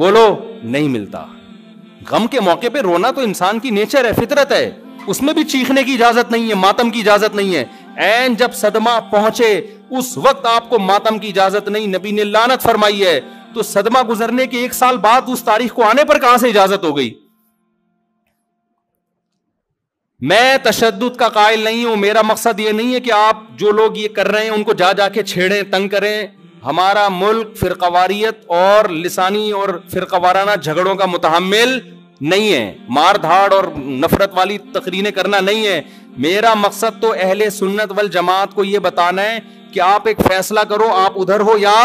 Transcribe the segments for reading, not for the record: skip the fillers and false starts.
بولو نہیں ملتا. غم کے موقع پہ رونا تو انسان کی نیچر ہے, فطرت ہے, اس میں بھی چیخنے کی اجازت نہیں ہے, ماتم کی اجازت نہیں ہے. این جب صدمہ پہنچے اس وقت آپ کو ماتم کی اجازت نہیں, نبی نے لعنت فرمائی ہے. تو صدمہ گزرنے کے 1 سال بعد اس تاریخ کو آنے پر کہاں سے اجازت ہو گئی؟ میں تشدد کا قائل نہیں ہوں, میرا مقصد یہ نہیں ہے کہ آپ جو لوگ یہ کر رہے ہیں ان کو جا جا کے چھیڑیں, تنگ کریں. ہمارا ملک فرقواریت اور لسانی اور فرقوارانہ جھگڑوں کا متحمل نہیں ہے, مار دھاڑ اور نفرت والی تقریریں کرنا نہیں ہے. میرا مقصد تو اہل سنت والجماعت کو یہ بتانا ہے کہ آپ ایک فیصلہ کرو, آپ ادھر ہو یا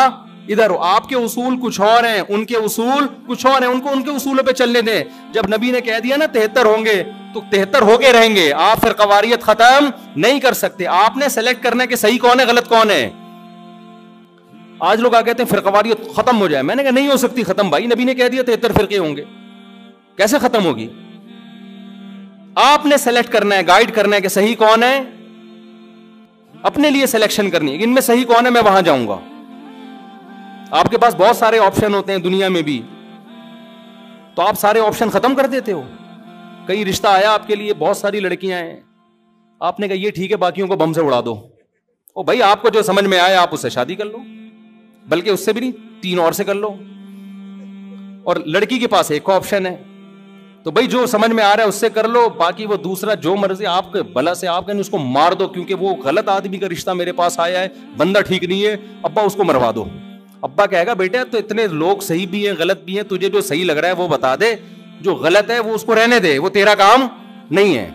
ادھر ہو. آپ کے اصول کچھ اور ہیں, ان کے اصول کچھ اور ہیں, ان کو ان کے اصولوں پہ چلنے دیں. جب نبی نے کہہ دیا نا 73 ہوں گے تو 73 ہو کے رہیں گے. آپ فرقواریت ختم نہیں کر سکتے. آپ نے سلیکٹ کرنا ہے کہ صحیح کون ہے غلط کون ہے. آج لوگ کہتے ہیں فرقواریت ختم ہو جائے, میں نے کہا نہیں ہو سکتی ختم بھائی, نبی نے کہہ دیا 73 فرقے ہوں گے, کیسے ختم ہوگی؟ آپ نے سلیکٹ کرنا ہے, گائیڈ کرنا ہے کہ صحیح کون ہے, اپنے لیے سلیکشن کرنی ہے ان میں صحیح کون ہے, میں وہاں جاؤں گا. آپ کے پاس بہت سارے آپشن ہوتے ہیں دنیا میں بھی, تو آپ سارے آپشن ختم کر دیتے ہو. کئی رشتہ آیا آپ کے لیے, بہت ساری لڑکیاں ہیں, آپ نے کہا یہ ٹھیک ہے باقیوں کو بم سے اڑا دو. او بھائی آپ کو جو سمجھ میں آیا آپ اس سے شادی کر لو, بلکہ اس سے بھی نہیں 3 اور سے کر لو. اور لڑکی کے پاس ایک آپشن ہے, تو بھائی جو سمجھ میں آ رہا ہے اس سے کر لو, باقی وہ دوسرا جو مرضی آپ کے بلا سے آپ کہیں اس کو مار دو, کیونکہ وہ غلط آدمی کا رشتہ میرے پاس آیا ہے, بندہ ٹھیک نہیں ہے, ابا اس کو مروا دو. ابا کہے گا بیٹا تو اتنے لوگ صحیح بھی ہیں غلط بھی ہیں, تجھے جو صحیح لگ رہا ہے وہ بتا دے, جو غلط ہے وہ اس کو رہنے دے, وہ تیرا کام نہیں ہے.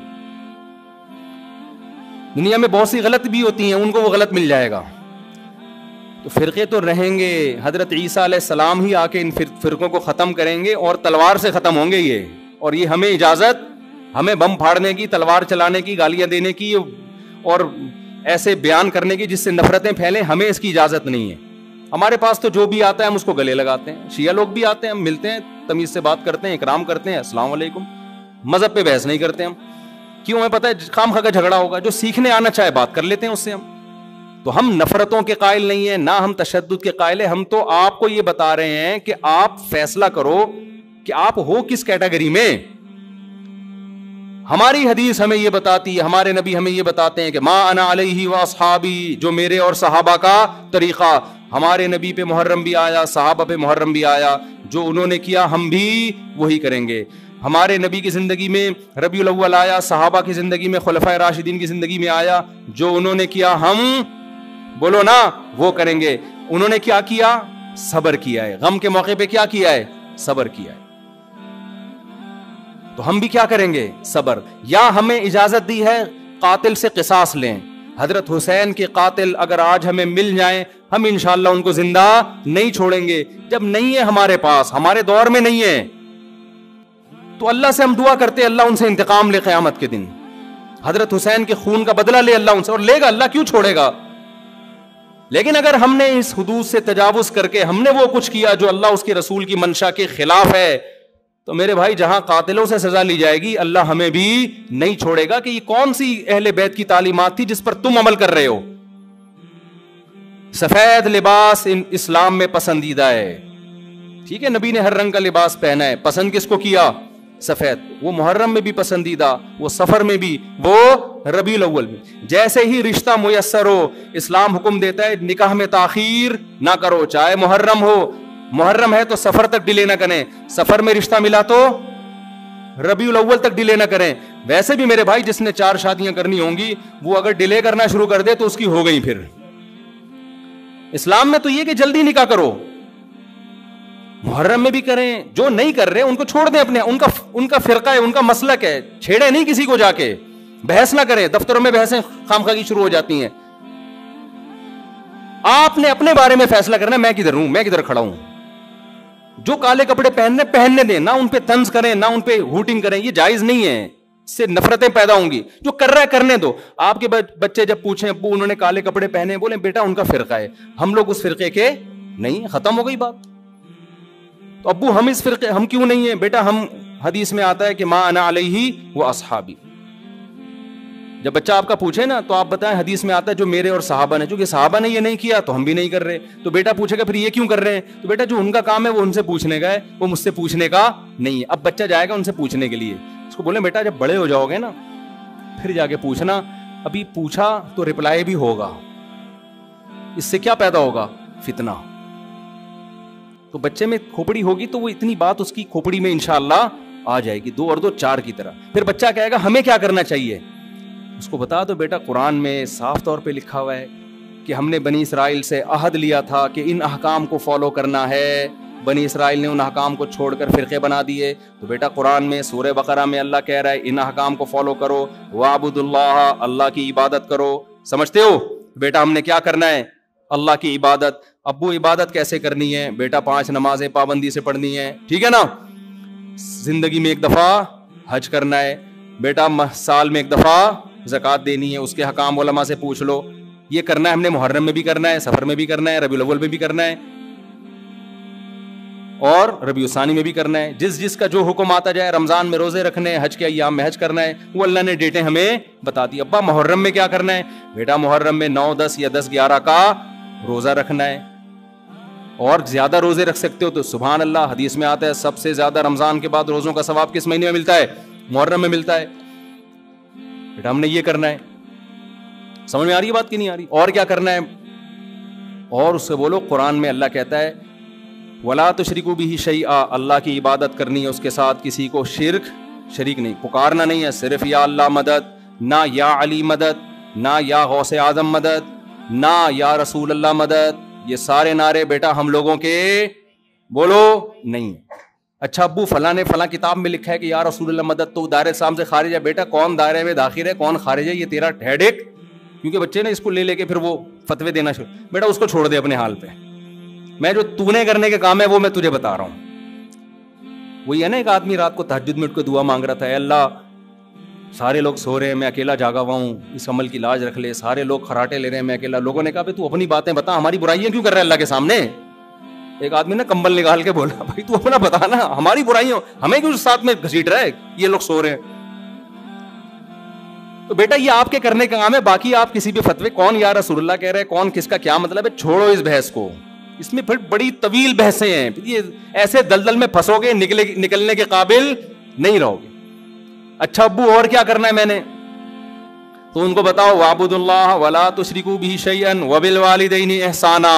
دنیا میں بہت سی غلط بھی ہوتی ہیں, ان کو وہ غلط مل جائے گا. تو فرقے تو رہیں گے, حضرت عیسیٰ علیہ السلام ہی آ کے ان فرقوں کو ختم کریں گے, اور تلوار سے ختم ہوں گے یہ. اور یہ ہمیں اجازت, ہمیں بم پھاڑنے کی, تلوار چلانے کی, گالیاں دینے کی اور ایسے بیان کرنے کی جس سے نفرتیں پھیلیں, ہمیں اس کی اجازت نہیں ہے. ہمارے پاس تو جو بھی آتا ہے ہم اس کو گلے لگاتے ہیں. شیعہ لوگ بھی آتے ہیں, ہم ملتے ہیں, تمیز سے بات کرتے ہیں, اکرام کرتے ہیں, السلام علیکم. مذہب پہ بحث نہیں کرتے ہم, کیوں؟ ہمیں پتہ ہے خام خواہ کا جھگڑا ہوگا, جو سیکھنے آنا چاہے بات کر لیتے ہیں اس سے ہم. تو ہم نفرتوں کے قائل نہیں ہیں, نہ ہم تشدد کے قائل ہیں. ہم تو آپ کو یہ بتا رہے ہیں کہ آپ فیصلہ کرو کہ آپ ہو کس کیٹیگری میں. ہماری حدیث ہمیں یہ بتاتی ہے, ہمارے نبی ہمیں یہ بتاتے ہیں کہ ما انا علیہ واصحابی, جو میرے اور صحابہ کا طریقہ. ہمارے نبی پہ محرم بھی آیا, صحابہ پہ محرم بھی آیا, جو انہوں نے کیا ہم بھی وہی کریں گے. ہمارے نبی کی زندگی میں ربیع الاول آیا, صحابہ کی زندگی میں خلفائے راشدین کی زندگی میں آیا, جو انہوں نے کیا ہم بولو نا وہ کریں گے. انہوں نے کیا کیا؟ صبر کیا ہے. غم کے موقع پہ کیا کیا ہے؟ صبر کیا ہے. تو ہم بھی کیا کریں گے؟ صبر. یا ہمیں اجازت دی ہے قاتل سے قصاص لیں. حضرت حسین کے قاتل اگر آج ہمیں مل جائیں, ہم انشاءاللہ ان کو زندہ نہیں چھوڑیں گے. جب نہیں ہے ہمارے پاس, ہمارے دور میں نہیں ہے, تو اللہ سے ہم دعا کرتے اللہ ان سے انتقام لے قیامت کے دن. حضرت حسین کے خون کا بدلہ لے اللہ ان سے, اور لے گا, اللہ کیوں چھوڑے گا. لیکن اگر ہم نے اس حدود سے تجاوز کر کے ہم نے وہ کچھ کیا جو اللہ اس کے رسول کی منشا کے خلاف ہے, تو میرے بھائی جہاں قاتلوں سے سزا لی جائے گی, اللہ ہمیں بھی نہیں چھوڑے گا. کہ یہ کون سی اہل بیت کی تعلیمات تھی جس پر تم عمل کر رہے ہو. سفید لباس اسلام میں پسندیدہ ہے, ٹھیک ہے, نبی نے ہر رنگ کا لباس پہنا ہے, پسند کس کو کیا؟ سفید. وہ محرم میں بھی پسندیدہ, وہ سفر میں بھی, وہ ربیع الاول میں. جیسے ہی رشتہ میسر ہو, اسلام حکم دیتا ہے نکاح میں تاخیر نہ کرو, چاہے محرم ہو. محرم ہے تو سفر تک ڈیلے نہ کریں, سفر میں رشتہ ملا تو ربیع الاول تک ڈیلے نہ کریں. ویسے بھی میرے بھائی جس نے 4 شادیاں کرنی ہوں گی, وہ اگر ڈیلے کرنا شروع کر دے تو اس کی ہو گئی. پھر اسلام میں تو یہ کہ جلدی نکاح کرو. محرم میں بھی کریں, جو نہیں کر رہے ان کو چھوڑ دیں, اپنے ان کا فرقہ ہے, ان کا مسلک ہے, چھیڑے نہیں کسی کو, جا کے بحث نہ کریں. دفتروں میں بحثیں خامخواہ کی شروع ہو جاتی ہیں. آپ نے اپنے بارے میں فیصلہ کرنا ہے, میں کدھر ہوں, میں کدھر کھڑا ہوں. جو کالے کپڑے پہننے دیں, نہ ان پہ طنز کریں, نہ ان پہ ہوٹنگ کریں, یہ جائز نہیں ہے, اس سے نفرتیں پیدا ہوں گی. جو کر رہا ہے کرنے دو. آپ کے بچے جب پوچھیں ابو انہوں نے کالے کپڑے پہنے, بولیں بیٹا ان کا فرقہ ہے, ہم لوگ اس فرقے کے نہیں, ختم ہو گئی بات. تو ابو ہم اس فرقے, ہم کیوں نہیں ہیں؟ بیٹا ہم, حدیث میں آتا ہے کہ ما انا علیہ و اصحابی. جب بچہ آپ کا پوچھے نا تو آپ بتائیں حدیث میں آتا ہے جو میرے اور صحابہ نے, چونکہ صحابہ نے یہ نہیں کیا تو ہم بھی نہیں کر رہے. تو بیٹا پوچھے گا پھر یہ کیوں کر رہے ہیں, تو بیٹا جو ان کا کام ہے وہ ان سے پوچھنے کا ہے, وہ مجھ سے پوچھنے کا نہیں ہے. اب بچہ جائے گا ان سے پوچھنے کے لیے, اس کو بولیں بیٹا جب بڑے ہو جاؤ گے نا پھر جا کے پوچھنا, ابھی پوچھا تو رپلائی بھی ہوگا, اس سے کیا پیدا ہوگا, فتنہ. تو بچے میں کھوپڑی ہوگی تو وہ اتنی بات اس کی کھوپڑی میں انشاءاللہ آ جائے گی, 2 اور 2 4 کی طرح. پھر بچہ کہے گا ہمیں کیا کرنا چاہیے, اس کو بتا دو بیٹا قرآن میں صاف طور پہ لکھا ہوا ہے کہ ہم نے بنی اسرائیل سے عہد لیا تھا کہ ان احکام کو فالو کرنا ہے. بنی اسرائیل نے ان احکام کو چھوڑ کر فرقے بنا دیے. تو بیٹا قرآن میں سورہ بقرہ میں اللہ کہہ رہا ہے ان احکام کو فالو کرو, وَاعْبُدُوا اللَّهَ, اللہ کی عبادت کرو. سمجھتے ہو بیٹا ہم نے کیا کرنا ہے, اللہ کی عبادت. ابو عبادت کیسے کرنی ہے, بیٹا 5 نمازیں پابندی سے پڑھنی ہے, ٹھیک ہے نا. زندگی میں 1 دفعہ حج کرنا ہے, بیٹا سال میں 1 دفعہ زکوٰۃ دینی ہے, اس کے حکام علماء سے پوچھ لو. یہ کرنا ہے ہم نے محرم میں بھی کرنا ہے, سفر میں بھی کرنا ہے, ربیع الاول میں بھی کرنا ہے اور ربیع الثانی میں بھی کرنا ہے. جس کا جو حکم آتا جائے, رمضان میں روزے رکھنے, حج کے ایام میں حج کرنا ہے, وہ اللہ نے ڈیٹیں ہمیں بتا دی. ابا محرم میں کیا کرنا ہے, بیٹا محرم میں 9, 10 یا 10, 11 کا روزہ رکھنا ہے. اور زیادہ روزے رکھ سکتے ہو تو سبحان اللہ, حدیث میں آتا ہے سب سے زیادہ رمضان کے بعد روزوں کا ثواب کس مہینے میں ملتا ہے, محرم میں ملتا ہے. بیٹا ہم نے یہ کرنا ہے. سمجھ میں آ رہی ہے بات کی نہیں آ رہی؟ اور کیا کرنا ہے, اور اس سے بولو قرآن میں اللہ کہتا ہے وَلَا تُشْرِكُوا بِهِ شَيْئًا, اللہ کی عبادت کرنی ہے, اس کے ساتھ کسی کو شریک نہیں, پکارنا نہیں ہے صرف یا اللہ مدد, نہ یا علی مدد, نہ یا غوث اعظم مدد, نہ یا رسول اللہ مدد. یہ سارے نعرے بیٹا ہم لوگوں کے بولو نہیں. اچھا ابو فلاں نے فلاں کتاب میں لکھا ہے کہ یا رسول اللہ مدد تو دائرے اسلام سے خارج ہے. بیٹا کون دائرے میں داخل ہے کون خارج ہے یہ تیرا ہیڈ ایک, کیونکہ بچے نے اس کو لے کے پھر وہ فتوے دینا شروع. بیٹا اس کو چھوڑ دے اپنے حال پہ, میں جو تو نے کرنے کے کام ہے وہ میں تجھے بتا رہا ہوں. وہی ہے نا, ایک آدمی رات کو تہجد میں اٹھ کے دعا مانگ رہا تھا, اے اللہ سارے لوگ سو رہے ہیں, میں اکیلا جاگا ہوا ہوں, اس عمل کی لاج رکھ لے, سارے لوگ خراٹے لے رہے ہیں, میں اکیلا. لوگوں نے کہا بھائی تو اپنی باتیں بتا, ہماری برائیاں کیوں کر رہا ہے اللہ کے سامنے. ایک آدمی نے کمبل نکال کے بولا بھائی تو اپنا بتا نا, ہماری برائیاں ہمیں کیوں ساتھ میں گھسیٹ رہا ہے, یہ لوگ سو رہے ہیں. تو بیٹا یہ آپ کے کرنے کا کام ہے, باقی آپ کسی بھی فتوے کون یا رسول اللہ کہہ رہے ہیں, کون کس کا کیا مطلب ہے, چھوڑو اس بحث کو. اس میں پھر بڑی طویل بحثیں ہیں, یہ ایسے دلدل میں پھنسو گے نکلنے کے قابل نہیں رہو گے. اچھا ابو اور کیا کرنا ہے میں نے, تو ان کو بتاؤ وَاعْبُدُوا اللَّهَ وَلَا تُشْرِكُوا بِهِ شَيْئًا وَبِالْوَالِدَيْنِ احسانا.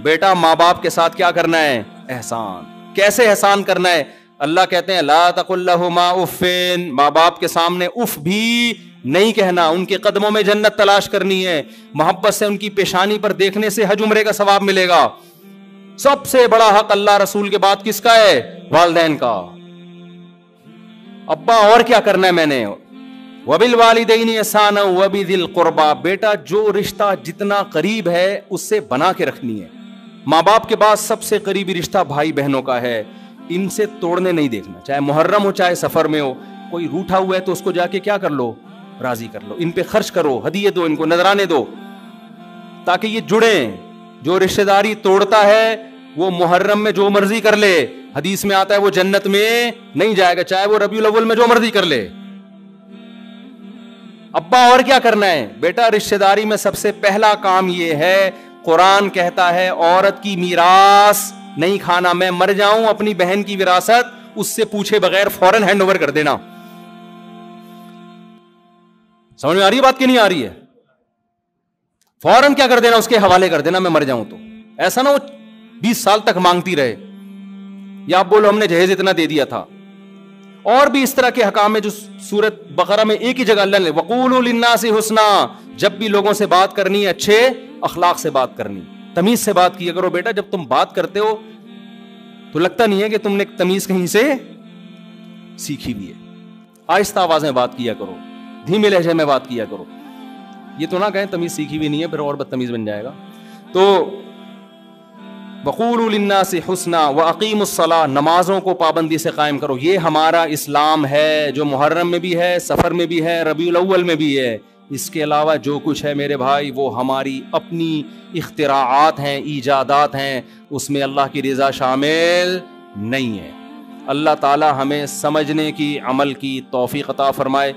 بیٹا ماں باپ کے ساتھ کیا کرنا ہے, احسان. کیسے احسان کرنا ہے, اللہ کہتے ہیں لا تقل لهما اف, ماں باپ کے سامنے اف بھی نہیں کہنا, ان کے قدموں میں جنت تلاش کرنی ہے, محبت سے ان کی پیشانی پر دیکھنے سے حج عمرے کا ثواب ملے گا. سب سے بڑا حق اللہ رسول کے بعد کس کا ہے, والدین کا. ابا اور کیا کرنا ہے میں نے, وَبِالْوَالِدَيْنِ إِحْسَانًا وَبِذِي الْقُرْبَى, بیٹا جو رشتہ جتنا قریب ہے اس سے بنا کے رکھنی ہے. ماں باپ کے بعد سب سے قریبی رشتہ بھائی بہنوں کا ہے, ان سے توڑنے نہیں دیکھنا, چاہے محرم ہو چاہے سفر میں ہو. کوئی روٹھا ہوا ہے تو اس کو جا کے کیا کر لو, راضی کر لو, ان پہ خرچ کرو, ہدیے دو, ان کو نذرانے دو, تاکہ یہ جڑیں. جو رشتہ داری توڑتا ہے وہ محرم میں جو مرضی کر لے, حدیث میں آتا ہے وہ جنت میں نہیں جائے گا, چاہے وہ ربیع الاول میں جو مرضی کر لے. ابا اور کیا کرنا ہے, بیٹا رشتہ داری میں سب سے پہلا کام یہ ہے, قرآن کہتا ہے عورت کی میراث نہیں کھانا. میں مر جاؤں اپنی بہن کی وراثت اس سے پوچھے بغیر فوراً ہینڈ اوور کر دینا. سمجھ میں آ رہی ہے بات کی نہیں آ رہی ہے, فوراً کیا کر دینا, اس کے حوالے کر دینا میں مر جاؤں تو. ایسا نہ وہ 20 سال تک مانگتی رہے, یا آپ بولو ہم نے جہیز اتنا دے دیا تھا. اور بھی اس طرح کے حکام ہے جو سورۃ بقرہ میں ایک ہی جگہ اللہ نے وَقُولُوا لِلنَّاسِ حُسْنًا, جب بھی لوگوں سے بات کرنی ہے اچھے اخلاق سے بات کرنی, تمیز سے بات کیا کرو. بیٹا جب تم بات کرتے ہو تو لگتا نہیں ہے کہ تم نے تمیز کہیں سے سیکھی بھی ہے. آہستہ آواز میں بات کیا کرو, دھیمے لہجے میں بات کیا کرو. یہ تو نہ کہیں تمیز سیکھی بھی نہیں ہے, پھر اور بدتمیز بن جائے گا. تو وَقُولُوا لِلنَّاسِ حُسْنًا وَأَقِیمُوا الصَّلَاةَ, نمازوں کو پابندی سے قائم کرو. یہ ہمارا اسلام ہے جو محرم میں بھی ہے, سفر میں بھی ہے, ربیع الاول میں بھی ہے. اس کے علاوہ جو کچھ ہے میرے بھائی وہ ہماری اپنی اختراعات ہیں, ایجادات ہیں, اس میں اللہ کی رضا شامل نہیں ہے. اللہ تعالی ہمیں سمجھنے کی, عمل کی توفیق عطا فرمائے.